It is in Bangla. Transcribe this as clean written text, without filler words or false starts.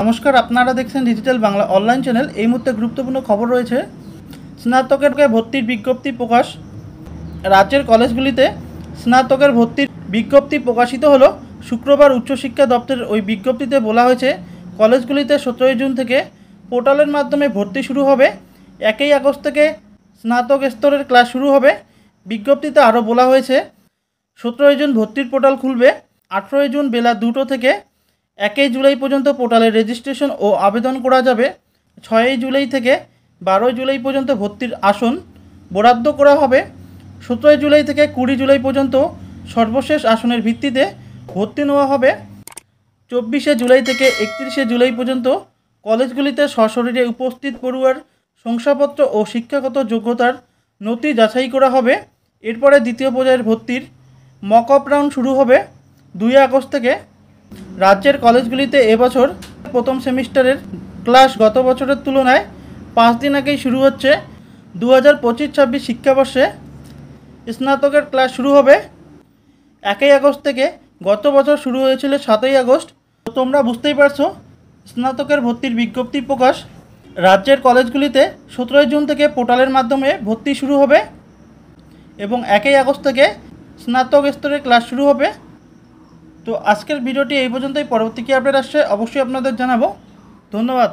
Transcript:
নমস্কার, আপনারা দেখছেন ডিজিটাল বাংলা অনলাইন চ্যানেল। এই মুহূর্তে গুরুত্বপূর্ণ খবর রয়েছে। স্নাতকের ভর্তির বিজ্ঞপ্তি প্রকাশ। রাজ্যের কলেজগুলিতে স্নাতকের ভর্তির বিজ্ঞপ্তি প্রকাশিত হলো শুক্রবার। উচ্চশিক্ষা দপ্তরের ওই বিজ্ঞপ্তিতে বলা হয়েছে, কলেজগুলিতে 17 জুন থেকে পোর্টালের মাধ্যমে ভর্তি শুরু হবে। 1 আগস্ট থেকে স্নাতক স্তরের ক্লাস শুরু হবে। বিজ্ঞপ্তিতে আরও বলা হয়েছে, 17 জুন ভর্তির পোর্টাল খুলবে। 18 জুন বেলা 2টো থেকে 1 জুলাই পর্যন্ত পোর্টালে রেজিস্ট্রেশন ও আবেদন করা যাবে। 6 জুলাই থেকে 12 জুলাই পর্যন্ত ভর্তির আসন বরাদ্দ করা হবে। 17 জুলাই থেকে 20 জুলাই পর্যন্ত সর্বশেষ আসনের ভিত্তিতে ভর্তি নেওয়া হবে। 24 জুলাই থেকে 31 জুলাই পর্যন্ত কলেজগুলিতে সশরীরে উপস্থিত পড়ুয়ার শংসাপত্র ও শিক্ষাগত যোগ্যতার নথি যাচাই করা হবে। এরপরে দ্বিতীয় পর্যায়ের ভর্তির মক আপ রাউন্ড শুরু হবে 2 আগস্ট থেকে। রাজ্যের কলেজগুলিতে এবছর প্রথম সেমিস্টারের ক্লাস গত বছরের তুলনায় 5 দিন আগেই শুরু হচ্ছে। 2025-26 শিক্ষাবর্ষে স্নাতকের ক্লাস শুরু হবে 1 আগস্ট থেকে। গত বছর শুরু হয়েছিল 7 আগস্ট। তো তোমরা বুঝতেই পারছো, স্নাতকের ভর্তির বিজ্ঞপ্তি প্রকাশ। রাজ্যের কলেজগুলিতে 17 জুন থেকে পোর্টালের মাধ্যমে ভর্তি শুরু হবে এবং 1 আগস্ট থেকে স্নাতক স্তরের ক্লাস শুরু হবে। তো আজকের ভিডিওটি এই পর্যন্তই। পরবর্তী কি আপডেট আসছে অবশ্যই আপনাদের জানাবো। ধন্যবাদ।